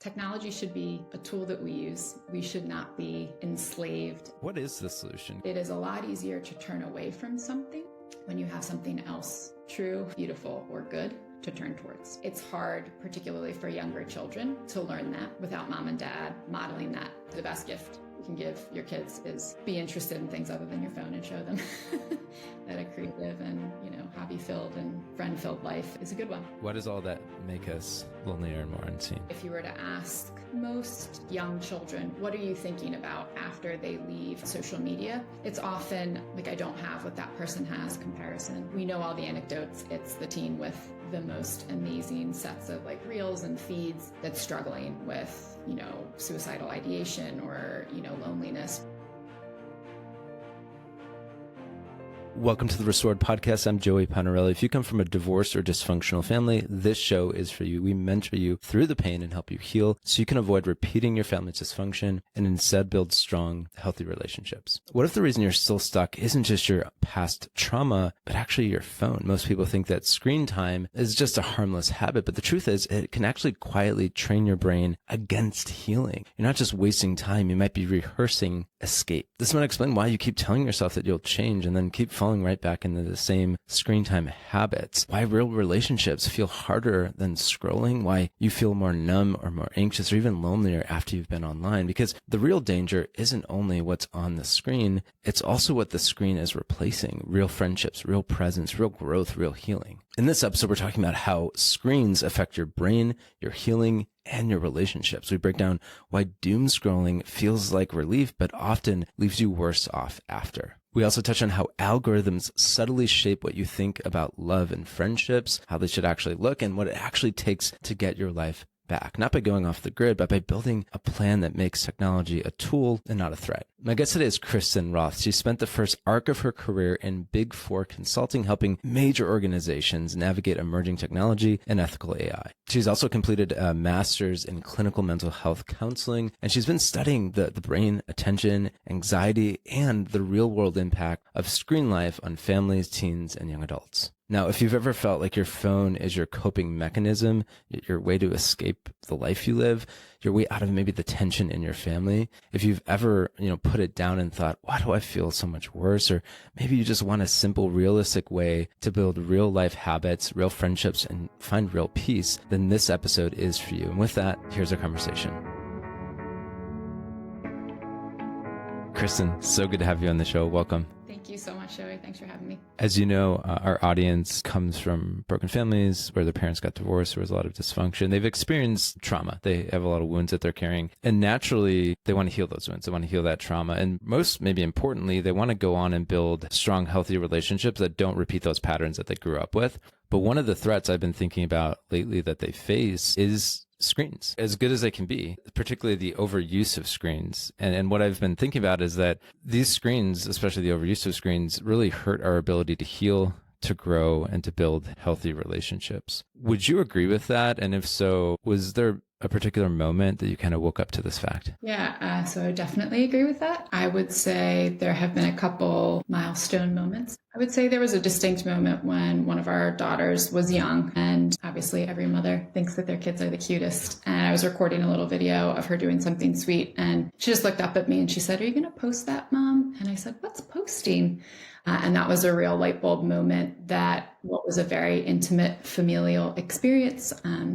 Technology should be a tool that we use. We should not be enslaved. What is the solution? It is a lot easier to turn away from something when you have something else true, beautiful, or good to turn towards. It's hard, particularly for younger children, to learn that without mom and dad modeling that. The best gift you can give your kids is be interested in things other than your phone and show them that a creative and, hobby-filled and friend-filled life is a good one. Why does all that make us lonelier and more unseen? If you were to ask most young children, what are you thinking about after they leave social media? It's often like, I don't have what that person has comparison. We know all the anecdotes. It's the teen with the most amazing sets of reels and feeds that's struggling with, suicidal ideation or, loneliness. Welcome to the Restored Podcast. I'm Joey Panarelli. If you come from a divorced or dysfunctional family, this show is for you. We mentor you through the pain and help you heal so you can avoid repeating your family's dysfunction and instead build strong, healthy relationships. What if the reason you're still stuck isn't just your past trauma, but actually your phone? Most people think that screen time is just a harmless habit, but the truth is it can actually quietly train your brain against healing. You're not just wasting time. You might be rehearsing escape. This might explain why you keep telling yourself that you'll change and then keep falling right back into the same screen time habits. Why real relationships feel harder than scrolling. Why you feel more numb or more anxious or even lonelier after you've been online. Because the real danger isn't only what's on the screen, it's also what the screen is replacing. Real friendships, real presence, real growth, real healing. In this episode, we're talking about how screens affect your brain, your healing, and your relationships. We break down why doom scrolling feels like relief, but often leaves you worse off after. We also touch on how algorithms subtly shape what you think about love and friendships, how they should actually look, and what it actually takes to get your life back. Not by going off the grid, but by building a plan that makes technology a tool and not a threat. My guest today is Christen Routh. She spent the first arc of her career in Big Four consulting, helping major organizations navigate emerging technology and ethical AI. She's also completed a master's in clinical mental health counseling, and she's been studying the brain, attention, anxiety, and the real world impact of screen life on families, teens, and young adults. Now, if you've ever felt like your phone is your coping mechanism, your way to escape the life you live, your way out of maybe the tension in your family, if you've ever, put it down and thought, why do I feel so much worse? Or maybe you just want a simple, realistic way to build real life habits, real friendships, and find real peace, then this episode is for you. And with that, here's our conversation. Christen, so good to have you on the show. Welcome. Thank you so much, Joey. Thanks for having me. As you know, our audience comes from broken families where their parents got divorced. There was a lot of dysfunction. They've experienced trauma. They have a lot of wounds that they're carrying. And naturally, they want to heal those wounds. They want to heal that trauma. And most, maybe importantly, they want to go on and build strong, healthy relationships that don't repeat those patterns that they grew up with. But one of the threats I've been thinking about lately that they face is screens, as good as they can be, particularly the overuse of screens. And what I've been thinking about is that these screens, especially the overuse of screens, really hurt our ability to heal, to grow, and to build healthy relationships. Would you agree with that? And if so, was there a particular moment that you kind of woke up to this fact? Yeah, so I definitely agree with that. I would say there have been a couple milestone moments. I would say there was a distinct moment when one of our daughters was young, and obviously every mother thinks that their kids are the cutest. And I was recording a little video of her doing something sweet, and she just looked up at me and she said, "Are you going to post that, Mom?" And I said, "What's posting?" And that was a real light bulb moment that what was a very intimate familial experience.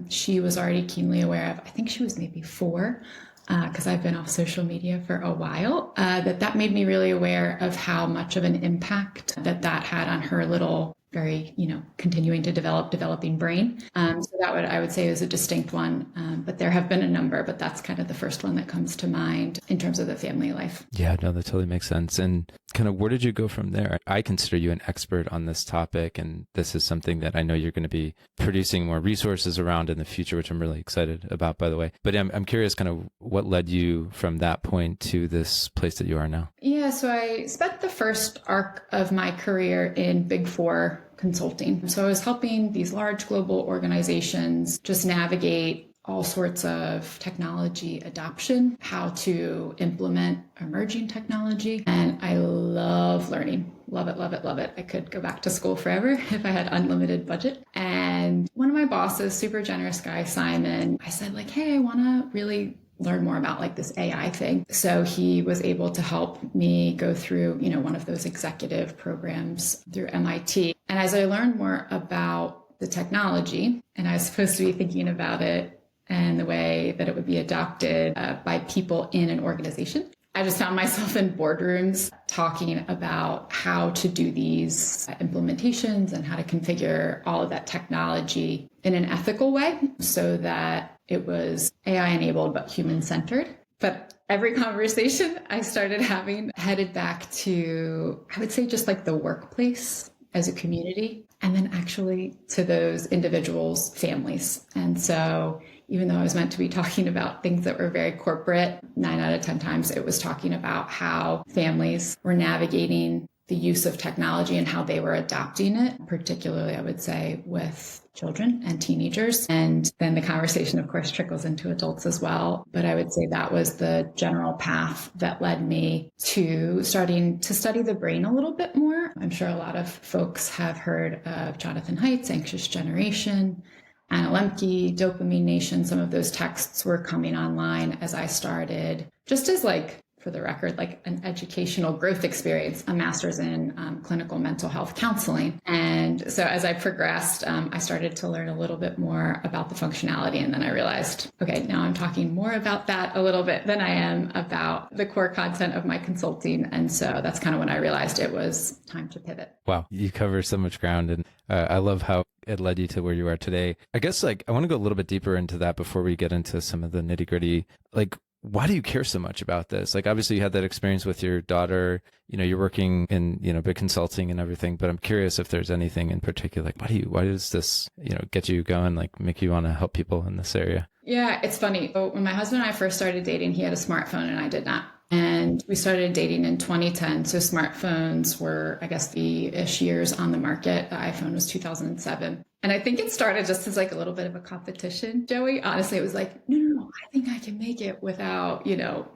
She was already keenly aware of, I think she was maybe 4, because I've been off social media for a while, that made me really aware of how much of an impact that had on her little, very, continuing to developing brain. So I would say is a distinct one. But there have been a number, but that's kind of the first one that comes to mind in terms of the family life. Yeah, no, that totally makes sense. And kind of where did you go from there? I consider you an expert on this topic, and this is something that I know you're going to be producing more resources around in the future, which I'm really excited about, by the way. But I'm curious kind of what led you from that point to this place that you are now. Yeah, so I spent the first arc of my career in Big Four consulting. So I was helping these large global organizations just navigate all sorts of technology adoption, how to implement emerging technology. And I love learning. Love it, love it, love it. I could go back to school forever if I had unlimited budget. And one of my bosses, super generous guy, Simon, I said like, hey, I want to really learn more about like this AI thing. So he was able to help me go through, one of those executive programs through MIT. And as I learned more about the technology, and I was supposed to be thinking about it and the way that it would be adopted by people in an organization, I just found myself in boardrooms talking about how to do these implementations and how to configure all of that technology in an ethical way so that it was AI enabled but human centered. But every conversation I started having headed back to, I would say, just like the workplace as a community, and then actually to those individuals' families. And so even though I was meant to be talking about things that were very corporate, 9 out of 10 times it was talking about how families were navigating the use of technology and how they were adopting it, particularly, I would say, with children and teenagers. And then the conversation, of course, trickles into adults as well. But I would say that was the general path that led me to starting to study the brain a little bit more. I'm sure a lot of folks have heard of Jonathan Haidt's Anxious Generation, Anna Lemke, Dopamine Nation. Some of those texts were coming online as I started, just as like, for the record, like an educational growth experience, a master's in clinical mental health counseling. And so as I progressed, I started to learn a little bit more about the functionality. And then I realized, okay, now I'm talking more about that a little bit than I am about the core content of my consulting. And so that's kind of when I realized it was time to pivot. Wow. You cover so much ground. And I love how it led you to where you are today. I guess like I want to go a little bit deeper into that before we get into some of the nitty gritty. Like, why do you care so much about this? Like, obviously you had that experience with your daughter, you're working in, big consulting and everything, but I'm curious if there's anything in particular, like, why does this, get you going, like make you want to help people in this area? Yeah, it's funny. When my husband and I first started dating, he had a smartphone and I did not. And we started dating in 2010. So smartphones were, I guess, the ish years on the market. The iPhone was 2007. And I think it started just as like a little bit of a competition, Joey. Honestly, it was like, no, I think I can make it without,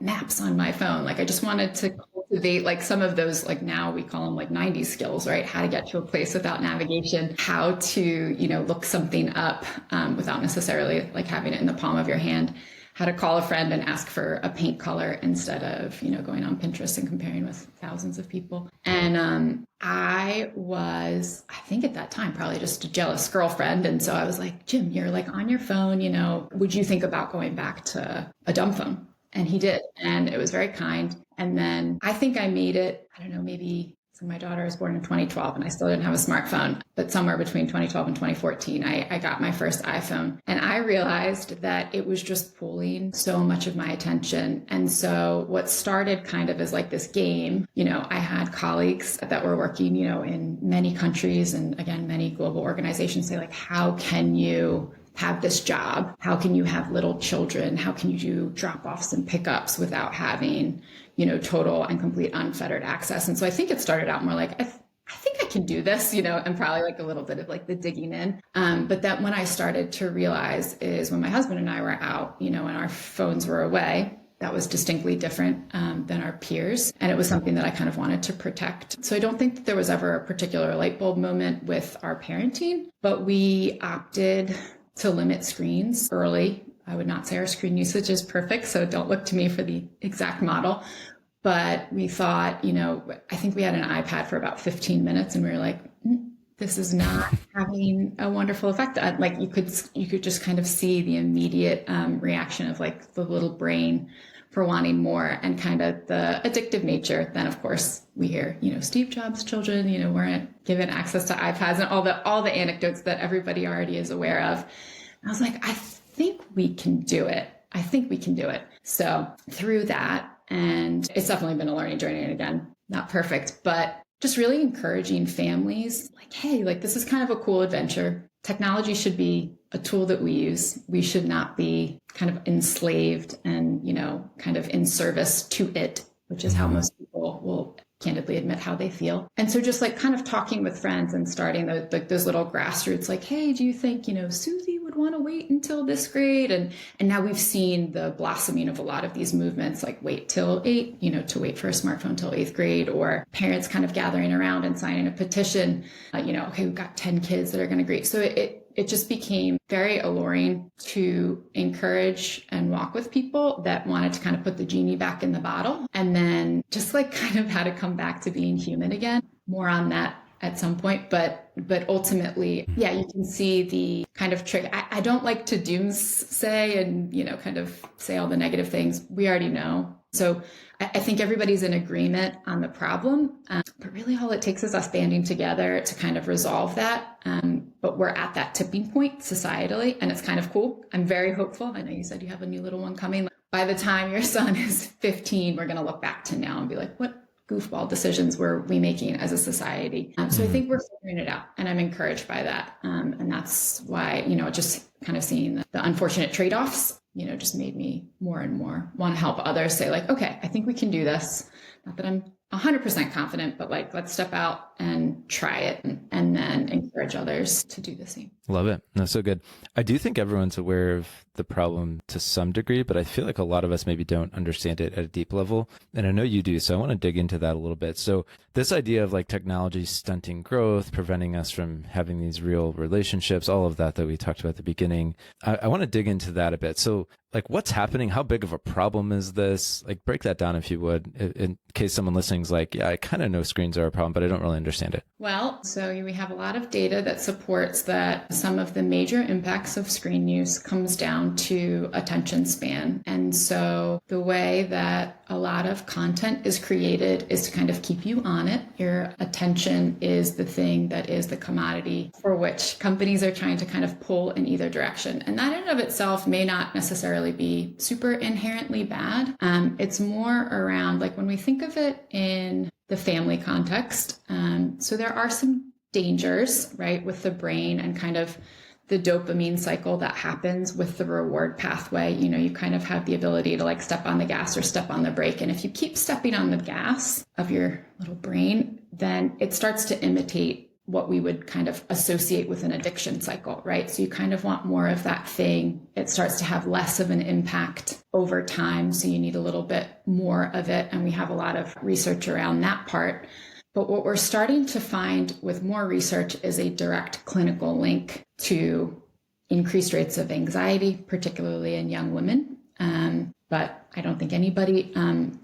maps on my phone. Like I just wanted to cultivate like some of those, like now we call them like 90s skills, right? How to get to a place without navigation, how to, look something up without necessarily like having it in the palm of your hand, how to call a friend and ask for a paint color instead of, going on Pinterest and comparing with thousands of people. And I was, I think at that time, probably just a jealous girlfriend. And so I was like, Jim, you're like on your phone, would you think about going back to a dumb phone? And he did. And it was very kind. And then I think I made it, I don't know, maybe. So my daughter was born in 2012 and I still didn't have a smartphone, but somewhere between 2012 and 2014, I got my first iPhone and I realized that it was just pulling so much of my attention. And so what started kind of as like this game, I had colleagues that were working, in many countries and again, many global organizations say like, how can you have this job? How can you have little children? How can you do drop-offs and pickups without having, total and complete unfettered access? And so I think it started out more like, I think I can do this, and probably like a little bit of like the digging in. But then when I started to realize is when my husband and I were out, and our phones were away, that was distinctly different than our peers. And it was something that I kind of wanted to protect. So I don't think that there was ever a particular light bulb moment with our parenting, but we opted to limit screens early. I would not say our screen usage is perfect, so don't look to me for the exact model. But we thought, I think we had an iPad for about 15 minutes and we were like, this is not having a wonderful effect. Like you could just kind of see the immediate reaction of like the little brain for wanting more and kind of the addictive nature. Then of course we hear, Steve Jobs' children, weren't given access to iPads and all the anecdotes that everybody already is aware of. And I was like, I think we can do it. So through that, and it's definitely been a learning journey, and again, not perfect, but just really encouraging families like, hey, like this is kind of a cool adventure. Technology should be a tool that we use. We should not be kind of enslaved and, kind of in service to it, which is how most people will candidly admit how they feel. And so just like kind of talking with friends and starting those little grassroots, like, hey, do you think, Susie would want to wait until this grade. And now we've seen the blossoming of a lot of these movements, like wait till 8, to wait for a smartphone till 8th grade, or parents kind of gathering around and signing a petition, okay, we've got 10 kids that are going to grade. So it just became very alluring to encourage and walk with people that wanted to kind of put the genie back in the bottle, and then just like kind of how to come back to being human again. More on that at some point, but ultimately, yeah, you can see the kind of trick. I don't like to doomsay and, kind of say all the negative things. We already know. So I think everybody's in agreement on the problem, but really all it takes is us banding together to kind of resolve that. But we're at that tipping point societally, and it's kind of cool. I'm very hopeful. I know you said you have a new little one coming. By the time your son is 15, we're going to look back to now and be like, what goofball decisions were we making as a society? So I think we're figuring it out, and I'm encouraged by that. And that's why, just kind of seeing the unfortunate trade-offs, just made me more and more want to help others say like, okay, I think we can do this. Not that I'm 100% confident, but like, let's step out and try it, and then encourage others to do the same. Love it. That's so good. I do think everyone's aware of the problem to some degree, but I feel like a lot of us maybe don't understand it at a deep level. And I know you do. So I want to dig into that a little bit. So this idea of like technology stunting growth, preventing us from having these real relationships, all of that we talked about at the beginning, I want to dig into that a bit. So like, what's happening? How big of a problem is this? Like, break that down if you would, in case someone listening is like, yeah, I kind of know screens are a problem, but I don't really understand it. Well, so we have a lot of data that supports that some of the major impacts of screen use comes down to attention span. And so the way that a lot of content is created is to kind of keep you on it. Your attention is the thing that is the commodity for which companies are trying to kind of pull in either direction. And that in and of itself may not necessarily be super inherently bad. It's more around like when we think of it in the family context. So there are some dangers, right, with the brain and kind of the dopamine cycle that happens with the reward pathway. You kind of have the ability to like step on the gas or step on the brake. And if you keep stepping on the gas of your little brain, then it starts to imitate what we would kind of associate with an addiction cycle, right? So you kind of want more of that thing. It starts to have less of an impact over time. So you need a little bit more of it. And we have a lot of research around that part. But what we're starting to find with more research is a direct clinical link to increased rates of anxiety, particularly in young women. But I don't think anybody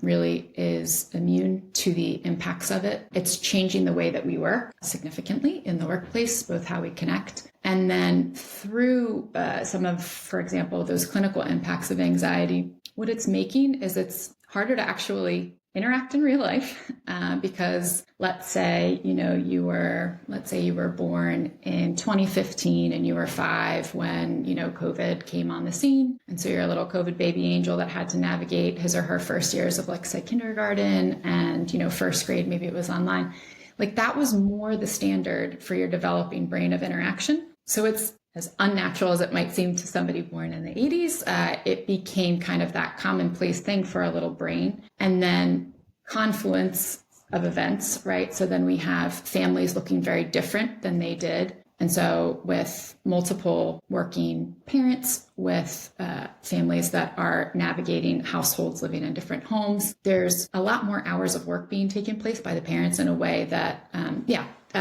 really is immune to the impacts of it. It's changing the way that we work significantly in the workplace, both how we connect. And then through some of, for example, those clinical impacts of anxiety, what it's making is it's harder to actually interact in real life because let's say, you were born in 2015 and you were 5 when, COVID came on the scene. And so you're a little COVID baby angel that had to navigate his or her first years of like say kindergarten and, first grade, maybe it was online. Like that was more the standard for your developing brain of interaction. So it's as unnatural as it might seem to somebody born in the 80s, it became kind of that commonplace thing for a little brain. And then confluence of events, right? So then we have families looking very different than they did. And so with multiple working parents, with families that are navigating households living in different homes, there's a lot more hours of work being taken place by the parents in a way that,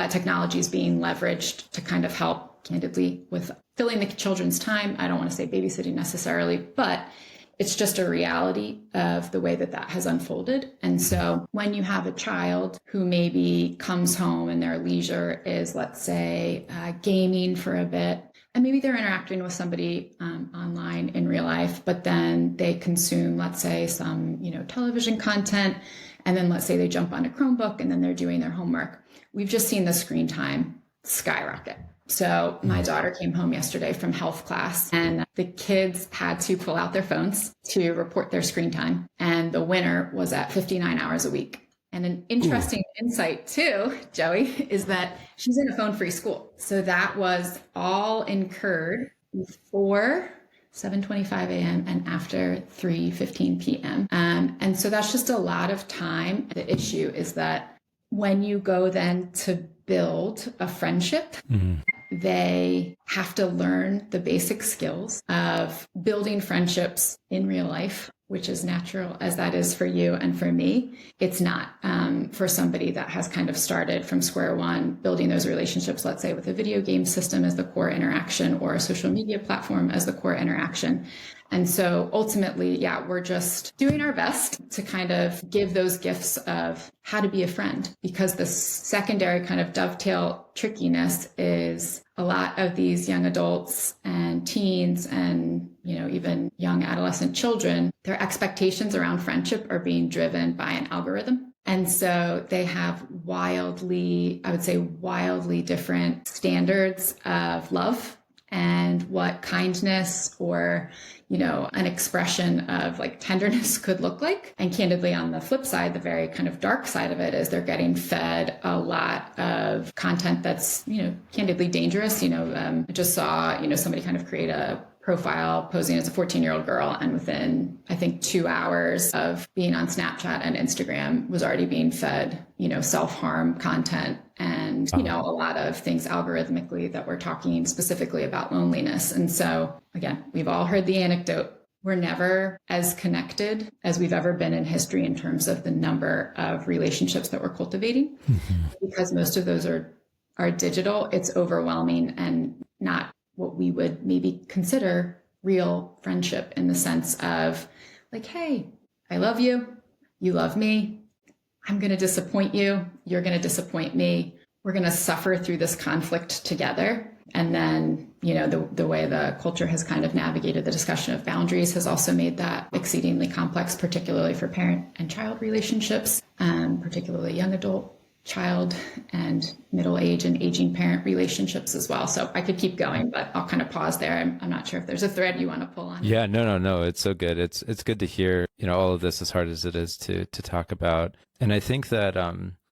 technology is being leveraged to kind of help candidly with filling the children's time. I don't want to say babysitting necessarily, but it's just a reality of the way that has unfolded. And so when you have a child who maybe comes home and their leisure is, let's say, gaming for a bit, and maybe they're interacting with somebody online in real life, but then they consume, let's say, some, television content, and then let's say they jump on a Chromebook and then they're doing their homework. We've just seen the screen time skyrocket. So my daughter came home yesterday from health class and the kids had to pull out their phones to report their screen time. And the winner was at 59 hours a week. And an interesting insight too, Joey, is that she's in a phone-free school. So that was all incurred before 7:25 a.m. and after 3:15 p.m. And so that's just a lot of time. The issue is that when you go then to build a friendship, they have to learn the basic skills of building friendships in real life, which is natural as that is for you and for me. It's not for somebody that has kind of started from square one, building those relationships, let's say with a video game system as the core interaction or a social media platform as the core interaction. And so ultimately, yeah, we're just doing our best to kind of give those gifts of how to be a friend, because the secondary kind of dovetail trickiness is a lot of these young adults and teens and, even young adolescent children, their expectations around friendship are being driven by an algorithm. And so they have wildly different standards of love and what kindness or, an expression of like tenderness could look like. And candidly, on the flip side, the very kind of dark side of it is they're getting fed a lot of content that's, candidly dangerous. I just saw, somebody kind of create a profile posing as a 14-year-old girl, and within, I think, 2 hours of being on Snapchat and Instagram was already being fed, self-harm content and, a lot of things algorithmically that we're talking specifically about loneliness. And so again, we've all heard the anecdote. We're never as connected as we've ever been in history in terms of the number of relationships that we're cultivating, because most of those are digital. It's overwhelming and not what we would maybe consider real friendship, in the sense of like, hey, I love you, you love me, I'm going to disappoint you, you're going to disappoint me, we're going to suffer through this conflict together. And then, the way the culture has kind of navigated the discussion of boundaries has also made that exceedingly complex, particularly for parent and child relationships, particularly young adult, child, and middle age and aging parent relationships as well. So I could keep going, but I'll kind of pause there. I'm not sure if there's a thread you want to pull on. Yeah, no. It's so good. It's good to hear, all of this, as hard as it is to talk about. And I think that,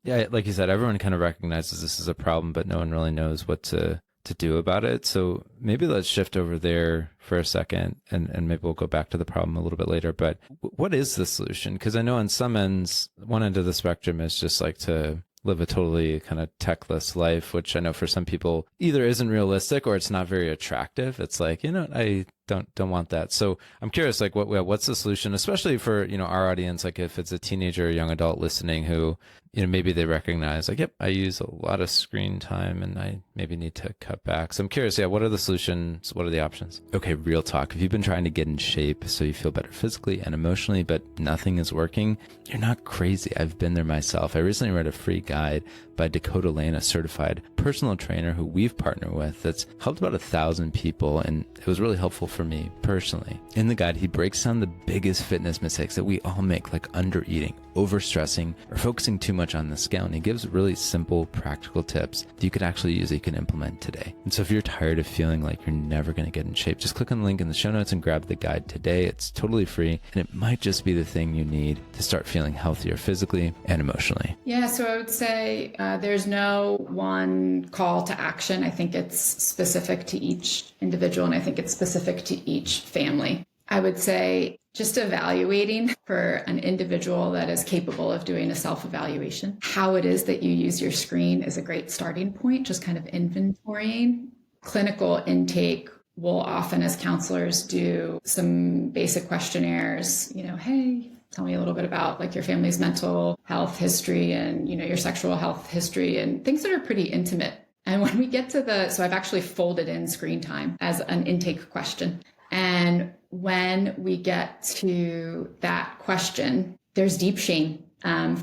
like you said, everyone kind of recognizes this is a problem, but no one really knows what to do about it. So maybe let's shift over there for a second, and maybe we'll go back to the problem a little bit later. But what is the solution? Because I know on some ends, one end of the spectrum is just like to live a totally kind of techless life, which I know for some people either isn't realistic or it's not very attractive. It's like, I don't want that. So I'm curious, like what's the solution, especially for, our audience, like if it's a teenager or young adult listening who, maybe they recognize like, yep, I use a lot of screen time and I maybe need to cut back. So I'm curious, what are the solutions? What are the options? Okay, real talk. If you've been trying to get in shape so you feel better physically and emotionally, but nothing is working, you're not crazy. I've been there myself. I recently read a free guide by Dakota Lane, a certified personal trainer who we've partnered with, that's helped about 1,000 people. And it was really helpful for me personally. In the guide, he breaks down the biggest fitness mistakes that we all make, like under-eating, overstressing, or focusing too much on the scale. And he gives really simple, practical tips that you could actually use, that you can implement today. And so if you're tired of feeling like you're never going to get in shape, just click on the link in the show notes and grab the guide today. It's totally free, and it might just be the thing you need to start feeling healthier physically and emotionally. Yeah, so I would say there's no one call to action. I think it's specific to each individual, and I think it's specific to each family. I would say just evaluating for an individual that is capable of doing a self-evaluation. How it is that you use your screen is a great starting point, just kind of inventorying. Clinical intake will often, as counselors, do some basic questionnaires, hey, tell me a little bit about like your family's mental health history and, your sexual health history and things that are pretty intimate. And when we get to so I've actually folded in screen time as an intake question. And when we get to that question, there's deep shame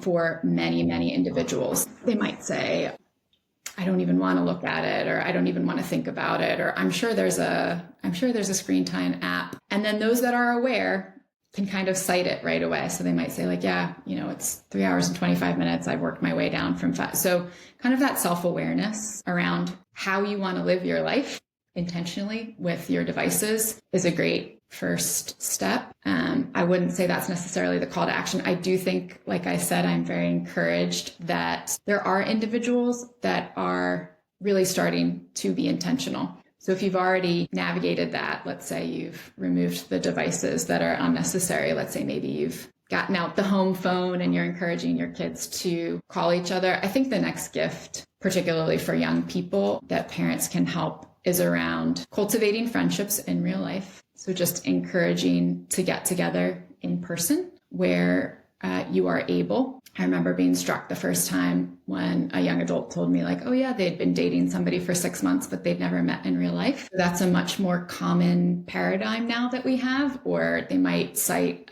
for many, many individuals. They might say, I don't even want to look at it, or I don't even want to think about it, or I'm sure there's a screen time app. And then those that are aware can kind of cite it right away. So they might say like, yeah, it's 3 hours and 25 minutes. I've worked my way down from 5. So kind of that self-awareness around how you want to live your life intentionally with your devices is a great first step. I wouldn't say that's necessarily the call to action. I do think, like I said, I'm very encouraged that there are individuals that are really starting to be intentional. So if you've already navigated that, let's say you've removed the devices that are unnecessary. Let's say maybe you've gotten out the home phone and you're encouraging your kids to call each other. I think the next gift particularly for young people, that parents can help is around cultivating friendships in real life. So just encouraging to get together in person where you are able. I remember being struck the first time when a young adult told me like, oh yeah, they'd been dating somebody for 6 months, but they'd never met in real life. That's a much more common paradigm now that we have, or they might cite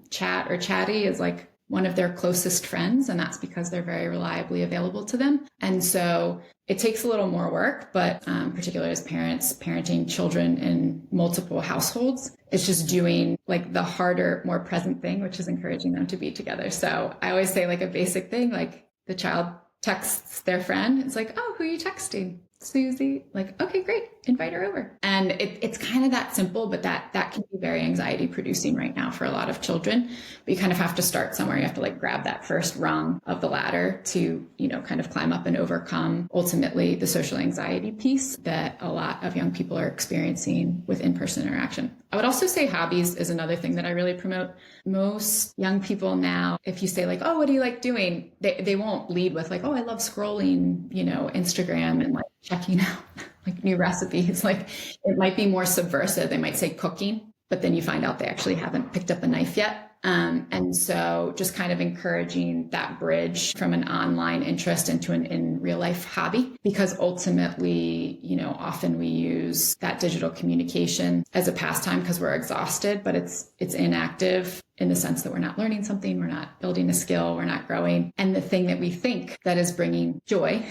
chat or chatty as like one of their closest friends, and that's because they're very reliably available to them. And so it takes a little more work, but particularly as parents, parenting children in multiple households, it's just doing like the harder, more present thing, which is encouraging them to be together. So I always say like a basic thing, like the child texts their friend. It's like, oh, who are you texting? Susie. Like, okay, great. Invite her over. And it's kind of that simple, but that can be very anxiety producing right now for a lot of children. But you kind of have to start somewhere. You have to like grab that first rung of the ladder to, kind of climb up and overcome ultimately the social anxiety piece that a lot of young people are experiencing with in-person interaction. I would also say hobbies is another thing that I really promote. Most young people now, if you say like, oh, what do you like doing? They won't lead with like, oh, I love scrolling, Instagram and like checking out like new recipes. Like it might be more subversive. They might say cooking, but then you find out they actually haven't picked up a knife yet. And so just kind of encouraging that bridge from an online interest into an in real life hobby, because ultimately, often we use that digital communication as a pastime because we're exhausted, but it's inactive in the sense that we're not learning something, we're not building a skill, we're not growing. And the thing that we think that is bringing joy,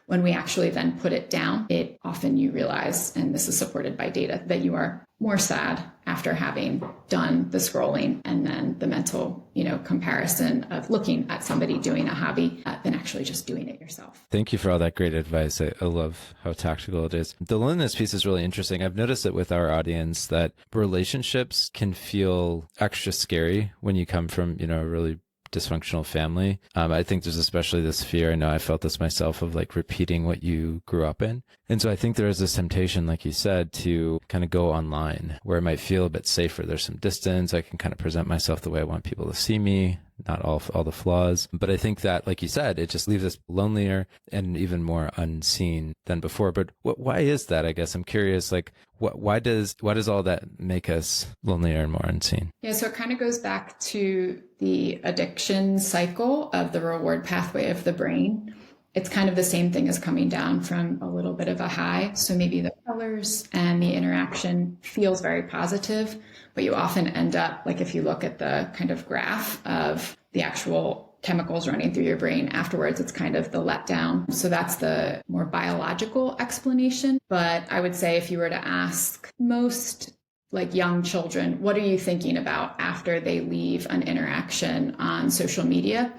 when we actually then put it down, it often you realize, and this is supported by data, that you are more sad after having done the scrolling and then the mental, comparison of looking at somebody doing a hobby than actually just doing it yourself. Thank you for all that great advice. I love how tactical it is. The loneliness piece is really interesting. I've noticed it with our audience that relationships can feel extra scary when you come from, a really dysfunctional family. I think there's especially this fear, I know I felt this myself, of like repeating what you grew up in. And so I think there is this temptation, like you said, to kind of go online where it might feel a bit safer. There's some distance. I can kind of present myself the way I want people to see me, not all the flaws. But I think that, like you said, it just leaves us lonelier and even more unseen than before. But why is that? I guess I'm curious, like, why does all that make us lonelier and more unseen? Yeah, so it kind of goes back to the addiction cycle of the reward pathway of the brain. It's kind of the same thing as coming down from a little bit of a high. So maybe the colors and the interaction feels very positive, but you often end up, like if you look at the kind of graph of the actual chemicals running through your brain afterwards, it's kind of the letdown. So that's the more biological explanation. But I would say if you were to ask most like young children, what are you thinking about after they leave an interaction on social media?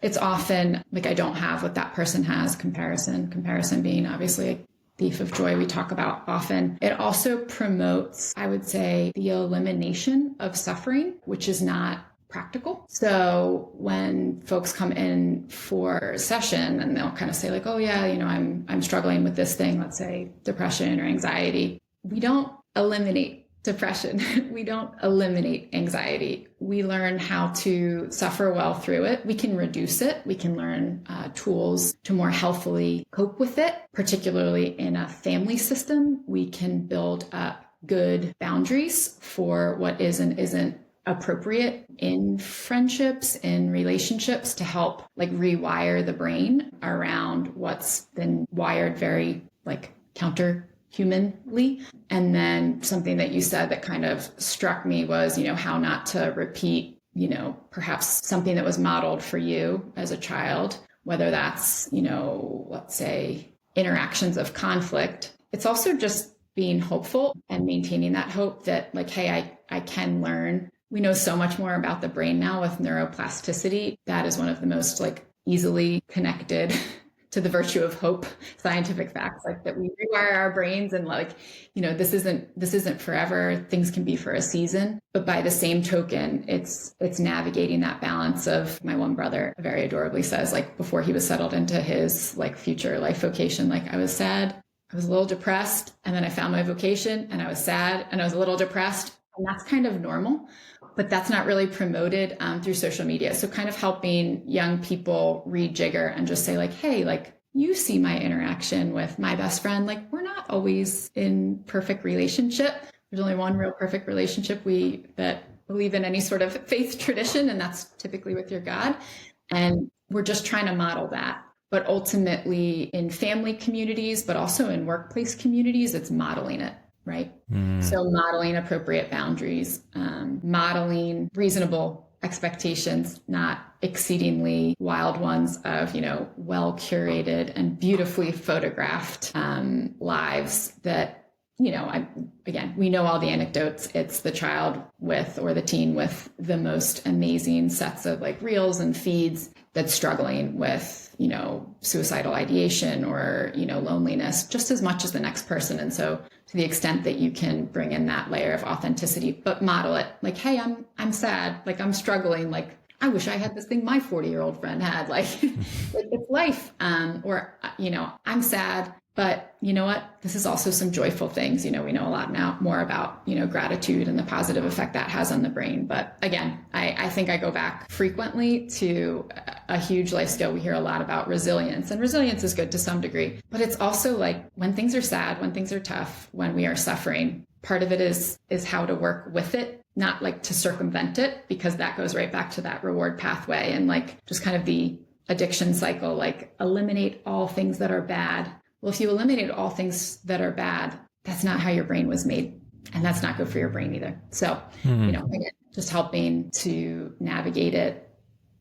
It's often like, I don't have what that person has. Comparison being obviously a thief of joy we talk about often. It also promotes, I would say, the elimination of suffering, which is not practical. So when folks come in for a session and they'll kind of say like, oh yeah, I'm struggling with this thing, let's say depression or anxiety. We don't eliminate depression. We don't eliminate anxiety. We learn how to suffer well through it. We can reduce it. We can learn tools to more healthfully cope with it, particularly in a family system. We can build up good boundaries for what is and isn't appropriate in friendships, in relationships, to help like rewire the brain around what's been wired very like counter-humanly. And then something that you said that kind of struck me was, how not to repeat, perhaps something that was modeled for you as a child, whether that's, let's say interactions of conflict. It's also just being hopeful and maintaining that hope that like, hey, I can learn. We know so much more about the brain now with neuroplasticity. That is one of the most like easily connected to the virtue of hope scientific facts, like that we rewire our brains and like, this isn't forever. Things can be for a season. But by the same token, it's navigating that balance of, my one brother very adorably says, like before he was settled into his like future life vocation, like I was sad, I was a little depressed, and then I found my vocation and I was sad and I was a little depressed. And that's kind of normal, but that's not really promoted through social media. So kind of helping young people rejigger and just say like, hey, like you see my interaction with my best friend. Like, we're not always in perfect relationship. There's only one real perfect relationship that believe in any sort of faith tradition, and that's typically with your God. And we're just trying to model that. But ultimately in family communities, but also in workplace communities, it's modeling it, right? So modeling appropriate boundaries, modeling reasonable expectations, not exceedingly wild ones of, well curated and beautifully photographed lives that, we know all the anecdotes. It's the child or the teen with the most amazing sets of like reels and feeds that's struggling with, suicidal ideation or, loneliness just as much as the next person. And so to the extent that you can bring in that layer of authenticity, but model it like, hey, I'm sad. Like, I'm struggling. Like, I wish I had this thing my 40-year-old friend had. Like, it's life. Or, I'm sad. But you know what? This is also some joyful things. We know a lot now more about, gratitude and the positive effect that has on the brain. But again, I think I go back frequently to a huge life skill. We hear a lot about resilience, and resilience is good to some degree, but it's also like when things are sad, when things are tough, when we are suffering, part of it is how to work with it, not like to circumvent it, because that goes right back to that reward pathway and like just kind of the addiction cycle, like eliminate all things that are bad. Well, if you eliminate all things that are bad, that's not how your brain was made. And that's not good for your brain either. So, again, just helping to navigate it,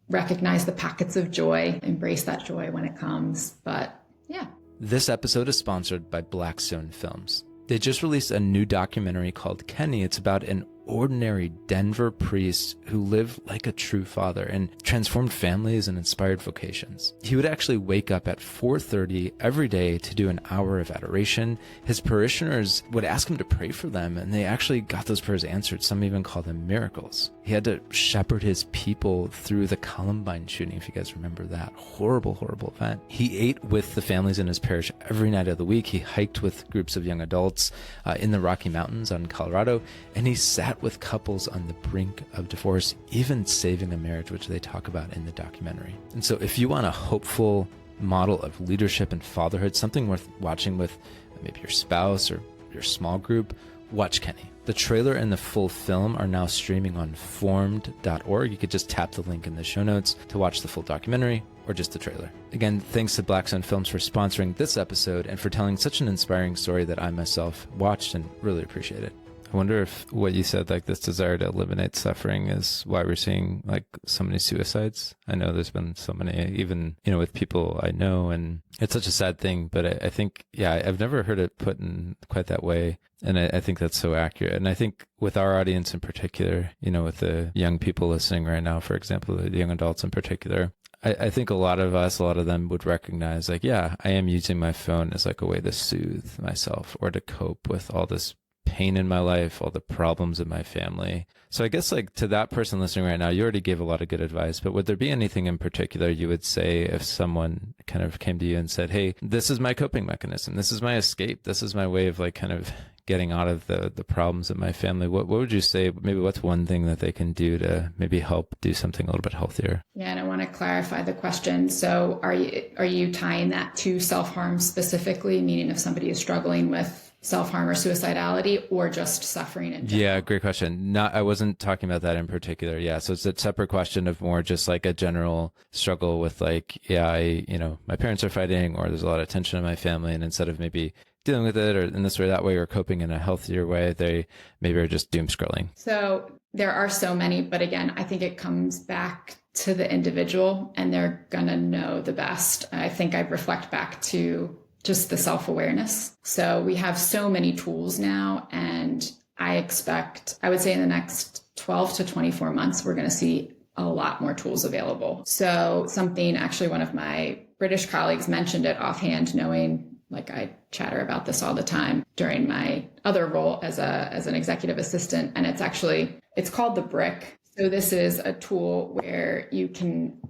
recognize the pockets of joy, embrace that joy when it comes. But yeah. This episode is sponsored by Blackstone Films. They just released a new documentary called Kenny. It's about an ordinary Denver priest who lived like a true father and transformed families and inspired vocations. He would actually wake up at 4:30 every day to do an hour of adoration. His parishioners would ask him to pray for them, and they actually got those prayers answered. Some even call them miracles. He had to shepherd his people through the Columbine shooting, if you guys remember that. Horrible, horrible event. He ate with the families in his parish every night of the week. He hiked with groups of young adults in the Rocky Mountains on Colorado, and he sat with couples on the brink of divorce, even saving a marriage, which they talk about in the documentary. And so if you want a hopeful model of leadership and fatherhood, something worth watching with maybe your spouse or your small group, watch Kenny. The trailer and the full film are now streaming on formed.org. You could just tap the link in the show notes to watch the full documentary or just the trailer. Again, thanks to Blackstone Films for sponsoring this episode and for telling such an inspiring story that I myself watched and really appreciate it. I wonder if what you said, like this desire to eliminate suffering, is why we're seeing like so many suicides. I know there's been so many, even, with people I know, and it's such a sad thing, but I think, I've never heard it put in quite that way. And I think that's so accurate. And I think with our audience in particular, with the young people listening right now, for example, the young adults in particular, I think a lot of them would recognize like, I am using my phone as like a way to soothe myself or to cope with all this pain in my life, all the problems in my family. So I guess like to that person listening right now, you already gave a lot of good advice, but would there be anything in particular you would say if someone kind of came to you and said, hey, this is my coping mechanism, this is my escape, this is my way of like kind of getting out of the problems in my family? What would you say, maybe what's one thing that they can do to maybe help do something a little bit healthier? Yeah, and I want to clarify the question. So are you tying that to self-harm specifically, meaning if somebody is struggling with self-harm or suicidality, or just suffering in general? Yeah, great question. I wasn't talking about that in particular. Yeah, so it's a separate question of more just like a general struggle with like, my parents are fighting, or there's a lot of tension in my family, and instead of maybe dealing with it or in this or that way or coping in a healthier way, they maybe are just doom scrolling. So there are so many, but again, I think it comes back to the individual, and they're gonna know the best. I think I'd reflect back to just the self-awareness. So we have so many tools now, and I would say in the next 12 to 24 months, we're going to see a lot more tools available. So actually one of my British colleagues mentioned it offhand, knowing like I chatter about this all the time during my other role as an executive assistant. And it's called the Brick. So this is a tool where you can,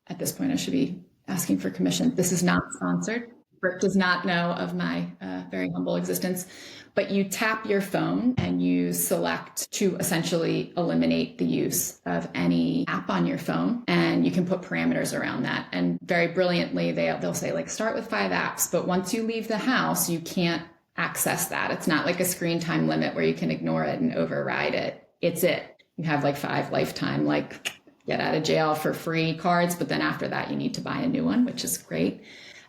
at this point, I should be asking for commission. This is not sponsored. Brick does not know of my very humble existence, but you tap your phone and you select to essentially eliminate the use of any app on your phone. And you can put parameters around that. And very brilliantly, they'll say like, start with 5 apps, but once you leave the house, you can't access that. It's not like a screen time limit where you can ignore it and override it. It's it. You have like 5 lifetime, like get out of jail for free cards. But then after that, you need to buy a new one, which is great.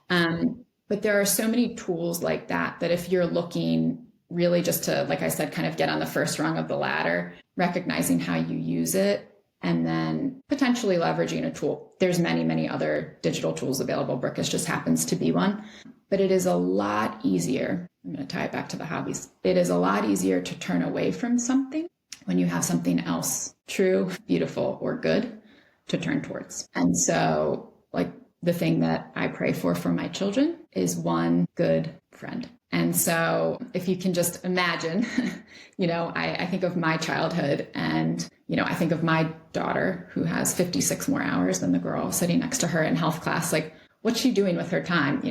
But there are so many tools like that, that if you're looking really just to, like I said, kind of get on the first rung of the ladder, recognizing how you use it, and then potentially leveraging a tool. There's many, many other digital tools available. Brickish just happens to be one. But it is a lot easier. I'm going to tie it back to the hobbies. It is a lot easier to turn away from something when you have something else true, beautiful, or good to turn towards. And so, like, the thing that I pray for my children is one good friend. And so if you can just imagine, I think of my childhood, and, I think of my daughter who has 56 more hours than the girl sitting next to her in health class. Like, what's she doing with her time?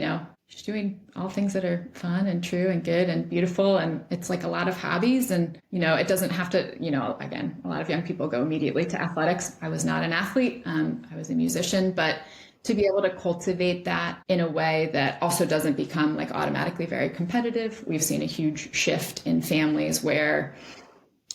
She's doing all things that are fun and true and good and beautiful. And it's like a lot of hobbies, and, it doesn't have to, again, a lot of young people go immediately to athletics. I was not an athlete. I was a musician, but to be able to cultivate that in a way that also doesn't become like automatically very competitive. We've seen a huge shift in families where,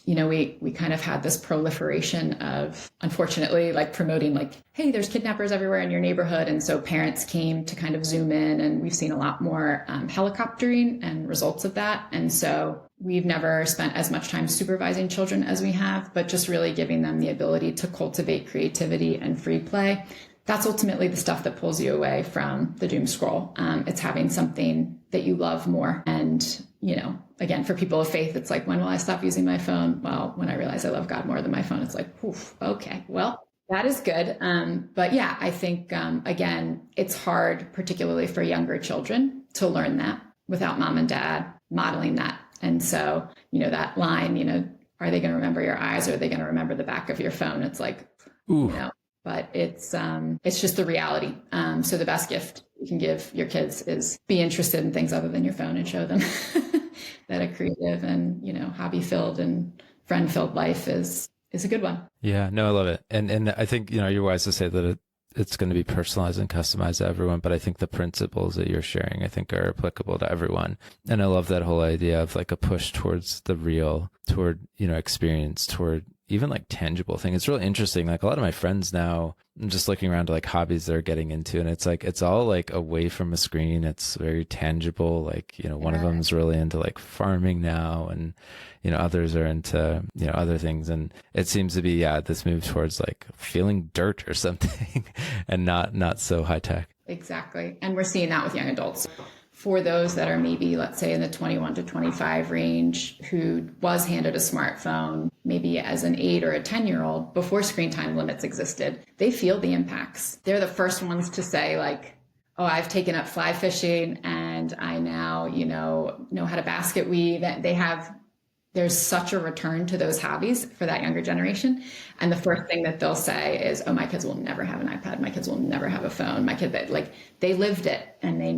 we kind of had this proliferation of, unfortunately, like promoting like, hey, there's kidnappers everywhere in your neighborhood. And so parents came to kind of zoom in, and we've seen a lot more helicoptering and results of that. And so we've never spent as much time supervising children as we have, but just really giving them the ability to cultivate creativity and free play. That's ultimately the stuff that pulls you away from the doom scroll. It's having something that you love more. And, again, for people of faith, it's like, when will I stop using my phone? Well, when I realize I love God more than my phone, it's like, oof, okay, well, that is good. But yeah, I think, again, it's hard, particularly for younger children, to learn that without mom and dad modeling that. And so, that line, are they going to remember your eyes, or are they going to remember the back of your phone? It's like, ooh. But it's just the reality. So the best gift you can give your kids is be interested in things other than your phone, and show them that a creative and, hobby-filled and friend-filled life is a good one. Yeah, no, I love it. And I think, you're wise to say that it's going to be personalized and customized to everyone. But I think the principles that you're sharing, I think, are applicable to everyone. And I love that whole idea of like a push towards the real, toward, experience, toward even like tangible thing. It's really interesting. Like a lot of my friends now, I'm just looking around to like hobbies they're getting into, and it's like, it's all like away from a screen. It's very tangible. Like, one of them is really into like farming now, and, others are into, other things. And it seems to be, this move towards like feeling dirt or something and not so high tech. Exactly. And we're seeing that with young adults. For those that are maybe, let's say, in the 21 to 25 range, who was handed a smartphone, maybe as an 8 or a 10-year-old, before screen time limits existed, they feel the impacts. They're the first ones to say like, oh, I've taken up fly fishing, and I now, know how to basket weave. There's such a return to those hobbies for that younger generation. And the first thing that they'll say is, oh, my kids will never have an iPad. My kids will never have a phone. My kid, they lived it, and they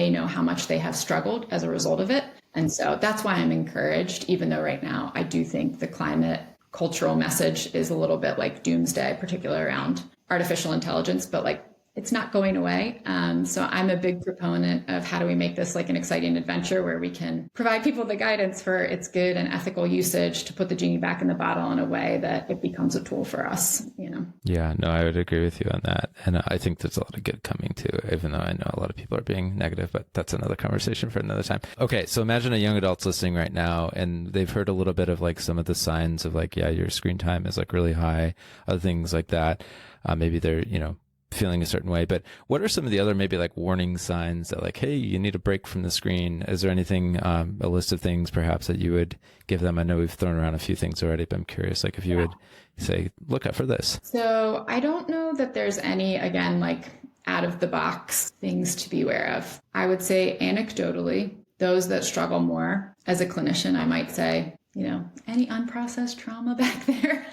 know how much they have struggled as a result of it. And so that's why I'm encouraged, even though right now I do think the climate cultural message is a little bit like doomsday, particularly around artificial intelligence, but like, it's not going away. So I'm a big proponent of how do we make this like an exciting adventure where we can provide people the guidance for its good and ethical usage to put the genie back in the bottle in a way that it becomes a tool for us, Yeah, no, I would agree with you on that. And I think there's a lot of good coming too, even though I know a lot of people are being negative, but that's another conversation for another time. Okay. So imagine a young adult's listening right now, and they've heard a little bit of like some of the signs of like, yeah, your screen time is like really high, other things like that. Maybe they're, feeling a certain way, but what are some of the other maybe like warning signs that like, hey, you need a break from the screen? Is there anything, a list of things perhaps that you would give them? I know we've thrown around a few things already, but I'm curious, like if you would say, look out for this. So I don't know that there's any, again, like out of the box things to be aware of. I would say anecdotally, those that struggle more as a clinician, I might say, any unprocessed trauma back there,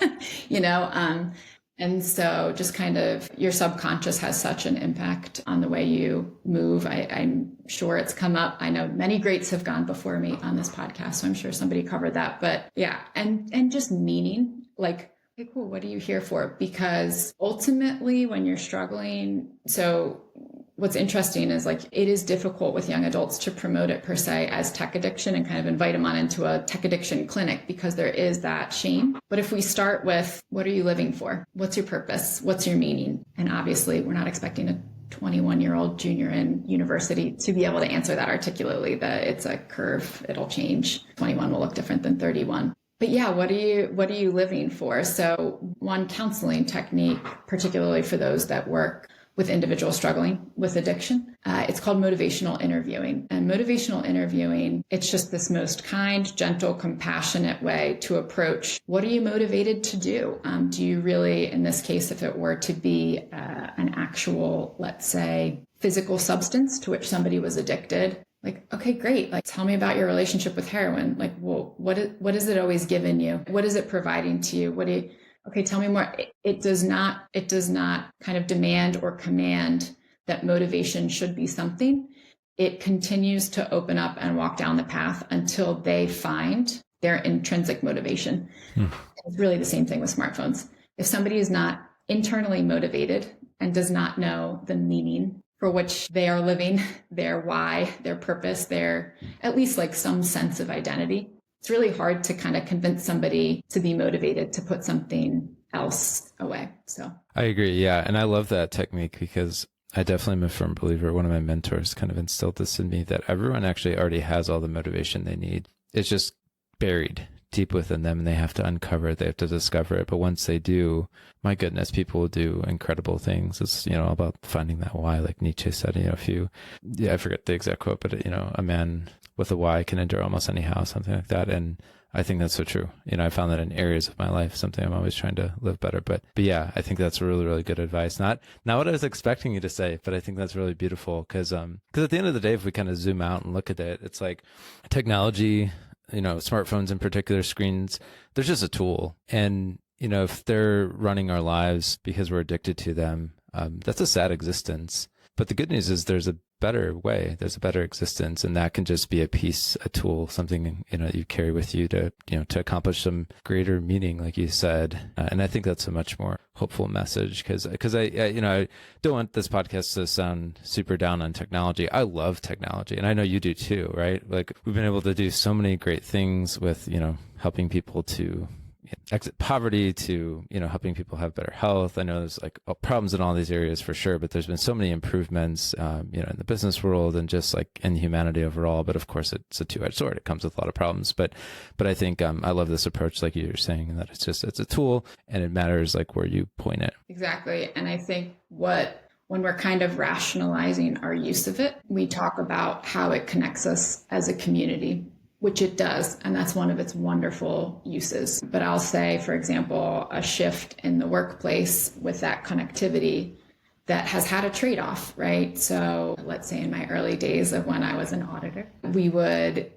And so just kind of your subconscious has such an impact on the way you move. I'm sure it's come up. I know many greats have gone before me on this podcast, so I'm sure somebody covered that. But yeah, and just meaning, like, okay, cool, what are you here for? Because ultimately when you're struggling, so what's interesting is like it is difficult with young adults to promote it per se as tech addiction and kind of invite them on into a tech addiction clinic because there is that shame. But if we start with what are you living for? What's your purpose? What's your meaning? And obviously we're not expecting a 21-year-old junior in university to be able to answer that articulately, that it's a curve, it'll change. 21 will look different than 31. But yeah, what are you living for? So one counseling technique, particularly for those that work with individuals struggling with addiction. It's called motivational interviewing. And motivational interviewing, it's just this most kind, gentle, compassionate way to approach what are you motivated to do? Do you really, in this case, if it were to be an actual, let's say, physical substance to which somebody was addicted, like, okay, great. Like, tell me about your relationship with heroin. Like, well, what is it always given you? What is it providing to you? Okay, tell me more. It does not kind of demand or command that motivation should be something. It continues to open up and walk down the path until they find their intrinsic motivation. It's really the same thing with smartphones. If somebody is not internally motivated and does not know the meaning for which they are living, their why, their purpose, their at least like some sense of identity, it's really hard to kind of convince somebody to be motivated to put something else away. So I agree. Yeah. And I love that technique because I definitely am a firm believer. One of my mentors kind of instilled this in me that everyone actually already has all the motivation they need. It's just buried deep within them and they have to uncover it. They have to discover it. But once they do, my goodness, people will do incredible things. It's, all about finding that why, like Nietzsche said, I forget the exact quote, but a man with a why can endure almost anyhow, something like that. And I think that's so true. I found that in areas of my life, something I'm always trying to live better. But yeah, I think that's really, really good advice. Not what I was expecting you to say, but I think that's really beautiful because at the end of the day, if we kind of zoom out and look at it, it's like technology, smartphones in particular, screens, they're just a tool. And, if they're running our lives because we're addicted to them, that's a sad existence. But the good news is there's a better way, there's a better existence, and that can just be a tool, something, you carry with you to accomplish some greater meaning, like you said. And I think that's a much more hopeful message because I don't want this podcast to sound super down on technology. I love technology and I know you do too, right? Like we've been able to do so many great things with, helping people to exit poverty, to helping people have better health. I know there's like problems in all these areas for sure, but there's been so many improvements in the business world and just like in humanity overall. But of course it's a two-edged sword. It comes with a lot of problems, but I think I love this approach, like you were saying, that it's a tool and it matters like where you point it. Exactly. And I think when we're kind of rationalizing our use of it, we talk about how it connects us as a community, which it does. And that's one of its wonderful uses. But I'll say, for example, a shift in the workplace with that connectivity that has had a trade-off, right? So let's say in my early days of when I was an auditor, we would,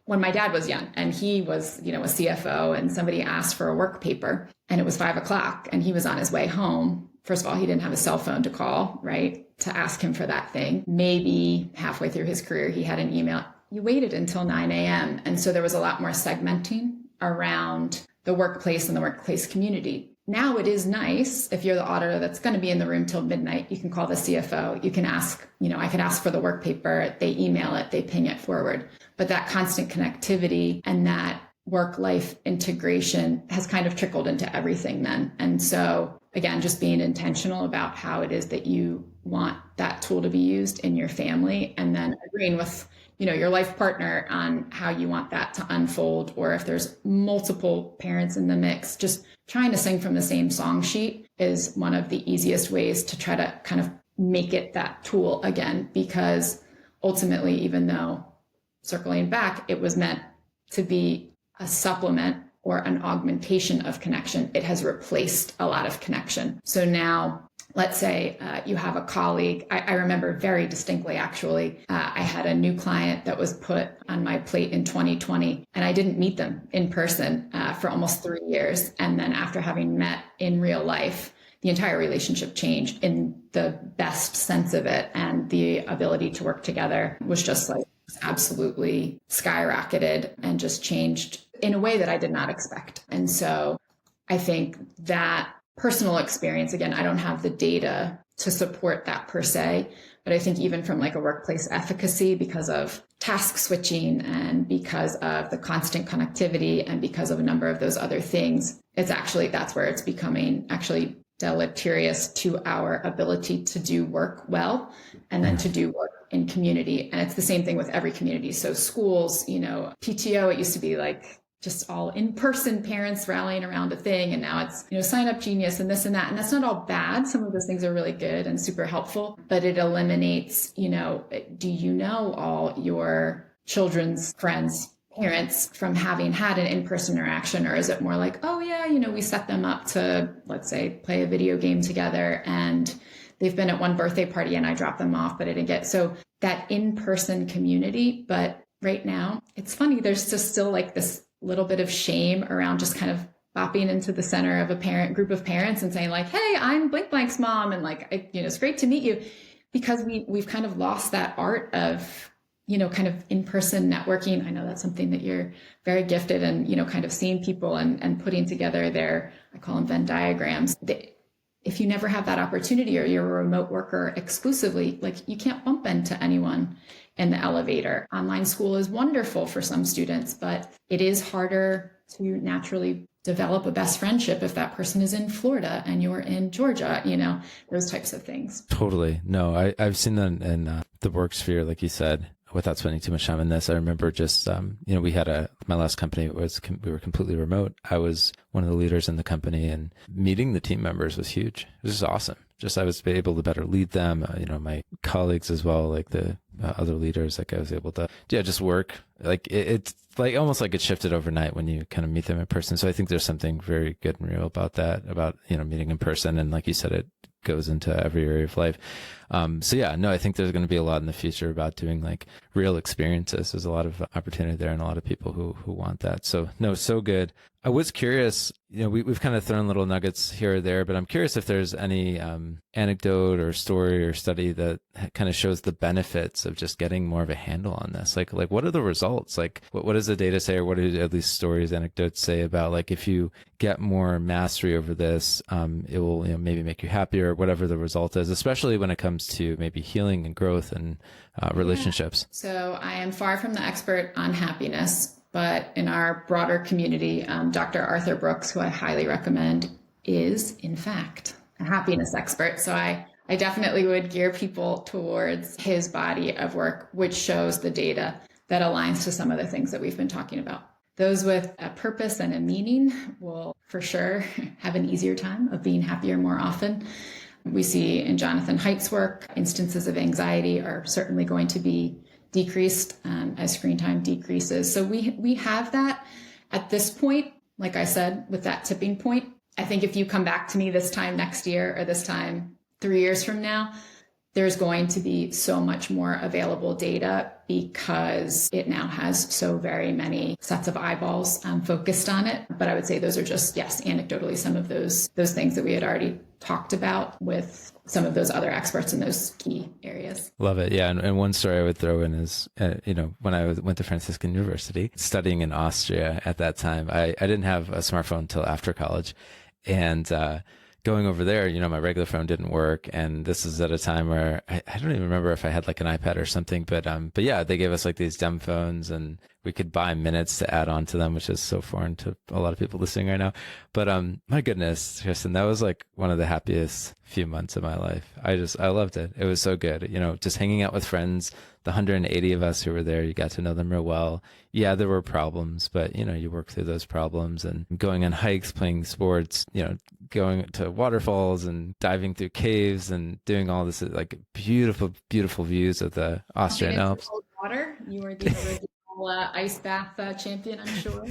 when my dad was young and he was, a CFO and somebody asked for a work paper and it was 5:00 and he was on his way home. First of all, he didn't have a cell phone to call, right? To ask him for that thing. Maybe halfway through his career, he had an email. You waited until 9 a.m. And so there was a lot more segmenting around the workplace and the workplace community. Now it is nice if you're the auditor that's going to be in the room till midnight, you can call the CFO. You can ask, I could ask for the work paper. They email it, they ping it forward. But that constant connectivity and that work-life integration has kind of trickled into everything then. And so again, just being intentional about how it is that you want that tool to be used in your family and then agreeing with your life partner on how you want that to unfold, or if there's multiple parents in the mix, just trying to sing from the same song sheet is one of the easiest ways to try to kind of make it that tool again, because ultimately, even though circling back, it was meant to be a supplement or an augmentation of connection, it has replaced a lot of connection. So now, let's say you have a colleague. I remember very distinctly, actually, I had a new client that was put on my plate in 2020, and I didn't meet them in person for almost 3 years. And then after having met in real life, the entire relationship changed in the best sense of it. And the ability to work together was just like absolutely skyrocketed and just changed in a way that I did not expect. And so I think that personal experience, again, I don't have the data to support that per se, but I think even from like a workplace efficacy, because of task switching and because of the constant connectivity and because of a number of those other things, it's actually, that's where it's becoming actually deleterious to our ability to do work well and then to do work in community. And it's the same thing with every community. So schools, you know, PTO, it used to be like just all in-person parents rallying around a thing. And now it's, you know, sign up genius and this and that. And that's not all bad. Some of those things are really good and super helpful, but it eliminates, you know, do you know all your children's friends, parents from having had an in-person interaction? Or is it more like, oh yeah, you know, we set them up to, let's say, play a video game together and they've been at one birthday party and I dropped them off, but I didn't get, so that in-person community. But right now it's funny, there's just still like this little bit of shame around just kind of bopping into the center of a group of parents and saying like, hey, I'm blank blank's mom. And like, you know, it's great to meet you, because we've kind of lost that art of, you know, kind of in-person networking. I know that's something that you're very gifted in, you know, kind of seeing people and putting together their, I call them Venn diagrams. If you never have that opportunity or you're a remote worker exclusively, like you can't bump into anyone in the elevator. Online school is wonderful for some students, but it is harder to naturally develop a best friendship if that person is in Florida and you're in Georgia, you know, those types of things. Totally. No, I've seen that in the work sphere, like you said, without spending too much time in this. I remember just, you know, we had my last company we were completely remote. I was one of the leaders in the company, and meeting the team members was huge. It was just awesome. Just I was able to better lead them, you know, my colleagues as well, like the other leaders, like I was able to, yeah, just work. Like it's like almost like it shifted overnight when you kind of meet them in person. So I think there's something very good and real about that, about, you know, meeting in person. And like you said, it goes into every area of life. So yeah, no, I think there's going to be a lot in the future about doing like real experiences. There's a lot of opportunity there and a lot of people who want that. So no, so good. I was curious, you know, we've kind of thrown little nuggets here or there, but I'm curious if there's any anecdote or story or study that kind of shows the benefits of just getting more of a handle on this. Like what are the results? Like what does the data say, or what do at least stories, anecdotes say about like if you get more mastery over this, it will, you know, maybe make you happier, whatever the result is, especially when it comes to maybe healing and growth and relationships. So I am far from the expert on happiness. But in our broader community, Dr. Arthur Brooks, who I highly recommend, is in fact a happiness expert. So I definitely would gear people towards his body of work, which shows the data that aligns to some of the things that we've been talking about. Those with a purpose and a meaning will for sure have an easier time of being happier more often. We see in Jonathan Haidt's work, instances of anxiety are certainly going to be decreased as screen time decreases. So we have that at this point, like I said, with that tipping point. I think if you come back to me this time next year or this time 3 years from now, there's going to be so much more available data because it now has so very many sets of eyeballs focused on it. But I would say those are just, yes, anecdotally, some of those things that we had already talked about with some of those other experts in those key areas. Love it. Yeah. And one story I would throw in is, you know, when I went to Franciscan University, studying in Austria at that time, I didn't have a smartphone until after college. And going over there, you know, my regular phone didn't work. And this is at a time where I don't even remember if I had like an iPad or something, but yeah, they gave us like these dumb phones and we could buy minutes to add on to them, which is so foreign to a lot of people listening right now. But my goodness, Christen, that was like one of the happiest few months of my life. I loved it. It was so good. You know, just hanging out with friends, the 180 of us who were there, you got to know them real well. Yeah, there were problems, but you know, you work through those problems, and going on hikes, playing sports, you know, going to waterfalls and diving through caves and doing all this, like beautiful, beautiful views of the Austrian Alps. Cold water. You were the original ice bath champion, I'm sure.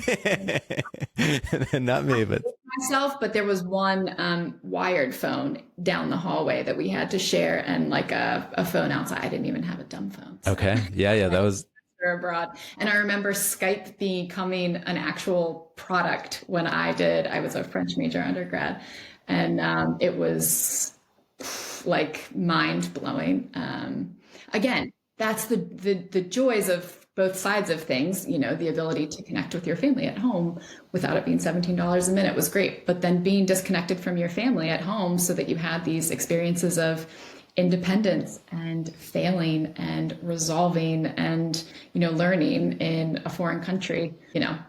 Not me, but myself. But there was one wired phone down the hallway that we had to share, and like a phone outside. I didn't even have a dumb phone. So. Okay. Yeah. That was abroad. And I remember Skype becoming an actual product when I was a French major undergrad. And it was like mind blowing. Again, that's the joys of both sides of things. The ability to connect with your family at home without it being $17 a minute was great. But then being disconnected from your family at home so that you had these experiences of independence and failing and resolving and, learning in a foreign country,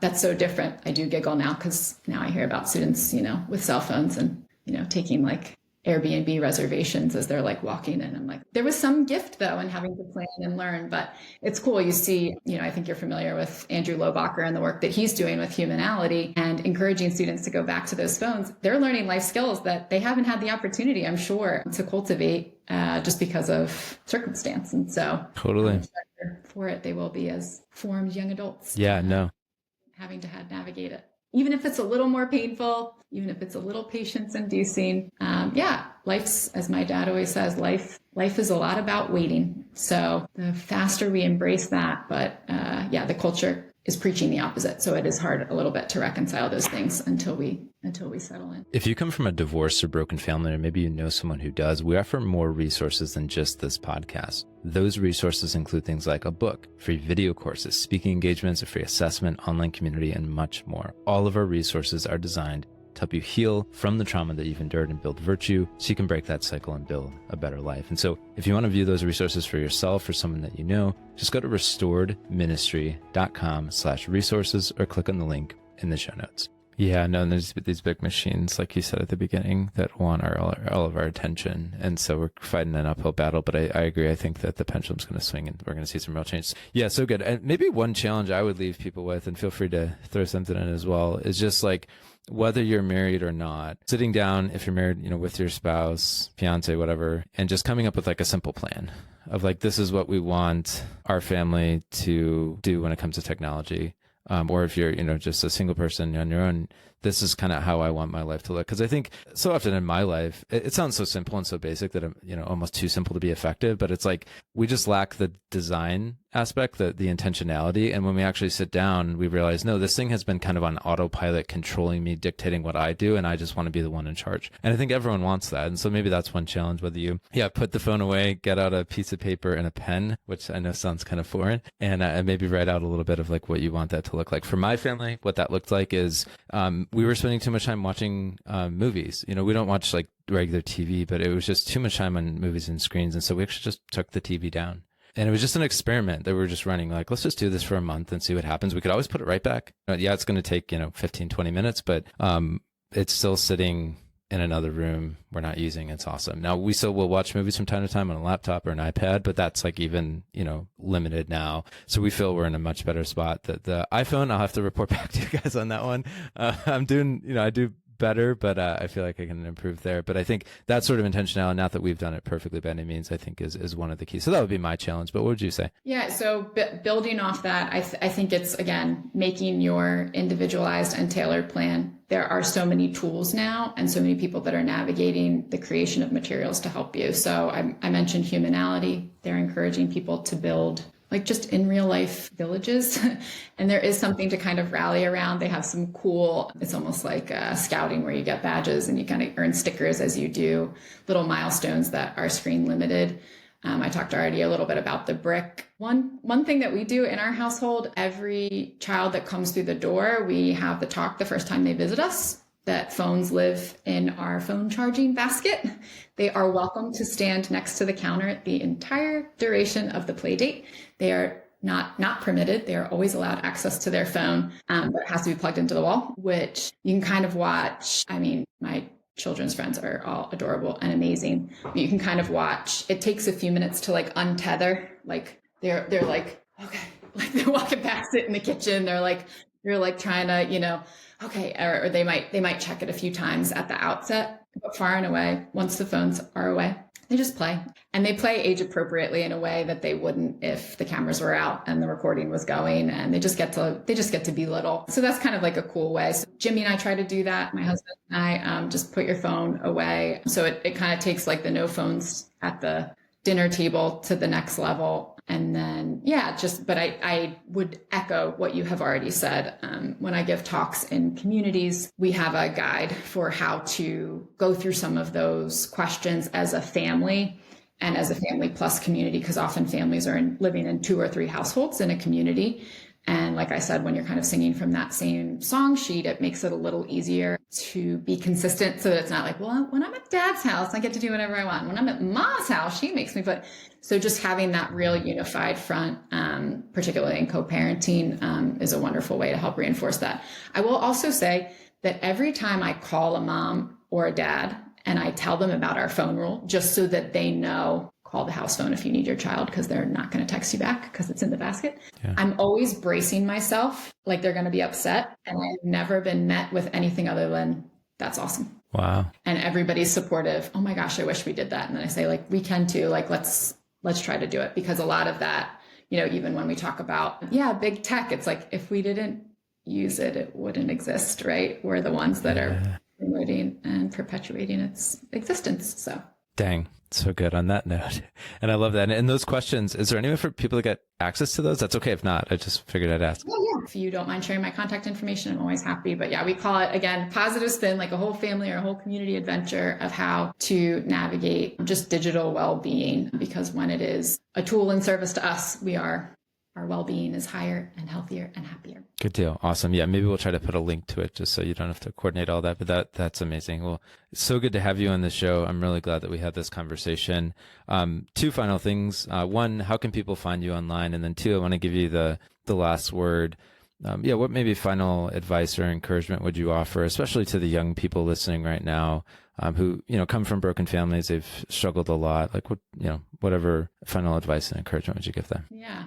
that's so different. I do giggle now because now I hear about students, with cell phones and, taking like Airbnb reservations as they're like walking in. I'm like, there was some gift though in having to plan and learn, but it's cool. You see, I think you're familiar with Andrew Lobacher and the work that he's doing with Humanality and encouraging students to go back to those phones. They're learning life skills that they haven't had the opportunity, I'm sure, to cultivate just because of circumstance. And so totally for it, they will be as formed young adults. Yeah, no. Having to navigate it. Even if it's a little more painful, even if it's a little patience inducing. Life's, as my dad always says, life is a lot about waiting. So the faster we embrace that, but the culture is preaching the opposite. So it is hard a little bit to reconcile those things until we settle in. If you come from a divorced or broken family, or maybe you know someone who does, we offer more resources than just this podcast. Those resources include things like a book, free video courses, speaking engagements, a free assessment, online community, and much more. All of our resources are designed to help you heal from the trauma that you've endured and build virtue so you can break that cycle and build a better life. And so if you want to view those resources for yourself or someone that you know, just go to restoredministry.com/resources or click on the link in the show notes. Yeah, no, and there's these big machines, like you said at the beginning, that want all of our attention. And so we're fighting an uphill battle. But I agree. I think that the pendulum's going to swing and we're going to see some real change. Yeah, so good. And maybe one challenge I would leave people with, and feel free to throw something in as well, is just like, whether you're married or not, sitting down, if you're married, with your spouse, fiance, whatever, and just coming up with like a simple plan of like, this is what we want our family to do when it comes to technology. Or if you're, just a single person on your own, this is kind of how I want my life to look. Because I think so often in my life, it sounds so simple and so basic that I'm, almost too simple to be effective. But it's like we just lack the design aspect, the intentionality. And when we actually sit down, we realize, no, this thing has been kind of on autopilot, controlling me, dictating what I do. And I just want to be the one in charge. And I think everyone wants that. And so maybe that's one challenge, whether you, put the phone away, get out a piece of paper and a pen, which I know sounds kind of foreign, and maybe write out a little bit of like what you want that to look like. For my family, what that looked like is we were spending too much time watching movies. We don't watch like regular TV, but it was just too much time on movies and screens. And so we actually just took the TV down. And it was just an experiment that we were just running. Like, let's just do this for a month and see what happens. We could always put it right back. It's going to take, 15, 20 minutes, but it's still sitting in another room we're not using. It's awesome. Now, we still will watch movies from time to time on a laptop or an iPad, but that's like even, limited now. So we feel we're in a much better spot. The iPhone, I'll have to report back to you guys on that one. I'm doing, I do better, but I feel like I can improve there. But I think that sort of intentionality, not that we've done it perfectly by any means, I think is one of the keys. So that would be my challenge. But what would you say? Yeah. So building off that, I think it's, again, making your individualized and tailored plan. There are so many tools now and so many people that are navigating the creation of materials to help you. So I mentioned Humanality. They're encouraging people to build like just in real life villages. And there is something to kind of rally around. They have some cool, it's almost like scouting where you get badges and you kind of earn stickers as you do little milestones that are screen limited. I talked already a little bit about the brick. One thing that we do in our household, every child that comes through the door, we have the talk the first time they visit us, that phones live in our phone charging basket. They are welcome to stand next to the counter the entire duration of the play date. They are not permitted. They are always allowed access to their phone, but it has to be plugged into the wall, which you can kind of watch. I mean, my children's friends are all adorable and amazing. But you can kind of watch. It takes a few minutes to like untether. Like they're like, okay, like they're walking past it in the kitchen. They're like trying to, okay, or they might check it a few times at the outset, but far and away, once the phones are away, they just play. And they play age appropriately in a way that they wouldn't if the cameras were out and the recording was going, and they just get to be little. So that's kind of like a cool way. So Jimmy and I try to do that. My husband and I just put your phone away. So it kind of takes like the no phones at the dinner table to the next level. And then, but I would echo what you have already said. When I give talks in communities, we have a guide for how to go through some of those questions as a family and as a family plus community, because often families are living in 2 or 3 households in a community. And like I said, when you're kind of singing from that same song sheet, it makes it a little easier to be consistent so that it's not like, well, when I'm at dad's house, I get to do whatever I want. When I'm at mom's house, she makes me put. So just having that real unified front, particularly in co-parenting, is a wonderful way to help reinforce that. I will also say that every time I call a mom or a dad and I tell them about our phone rule, just so that they know, call the house phone if you need your child, because they're not going to text you back because it's in the basket. Yeah. I'm always bracing myself like they're going to be upset. And I've never been met with anything other than, that's awesome. Wow. And everybody's supportive. Oh my gosh, I wish we did that. And then I say, like, we can too. Like, let's try to do it. Because a lot of that, even when we talk about, big tech, it's like, if we didn't use it, it wouldn't exist, right? We're the ones that are promoting and perpetuating its existence. So. Dang. So good on that note. And I love that. And those questions, is there any way for people to get access to those? That's okay if not. I just figured I'd ask. Yeah. If you don't mind sharing my contact information, I'm always happy. But we call it, again, positive spin, like a whole family or a whole community adventure of how to navigate just digital well-being. Because when it is a tool in service to us, our well-being is higher and healthier and happier. Good deal. Awesome. Yeah, maybe we'll try to put a link to it just so you don't have to coordinate all that. But that's amazing. Well, it's so good to have you on the show. I'm really glad that we had this conversation. 2 final things. 1, how can people find you online? And then 2, I want to give you the last word. What maybe final advice or encouragement would you offer, especially to the young people listening right now, who, come from broken families, they've struggled a lot. Like whatever final advice and encouragement would you give them? Yeah.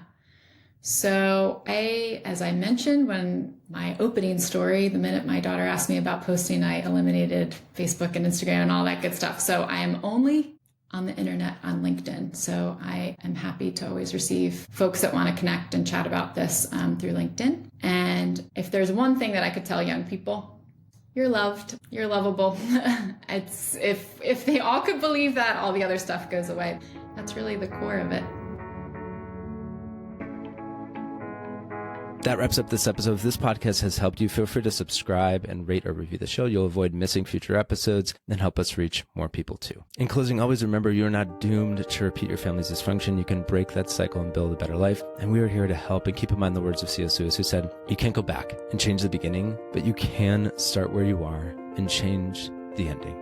So as I mentioned, when my opening story, the minute my daughter asked me about posting, I eliminated Facebook and Instagram and all that good stuff. So I am only on the internet on LinkedIn. So I am happy to always receive folks that want to connect and chat about this through LinkedIn. And if there's one thing that I could tell young people, you're loved, you're lovable. It's if they all could believe that, all the other stuff goes away. That's really the core of it. That wraps up this episode. If this podcast has helped you, feel free to subscribe and rate or review the show. You'll avoid missing future episodes and help us reach more people too. In closing, always remember you're not doomed to repeat your family's dysfunction. You can break that cycle and build a better life. And we are here to help. And keep in mind the words of C.S. Lewis, who said, you can't go back and change the beginning, but you can start where you are and change the ending.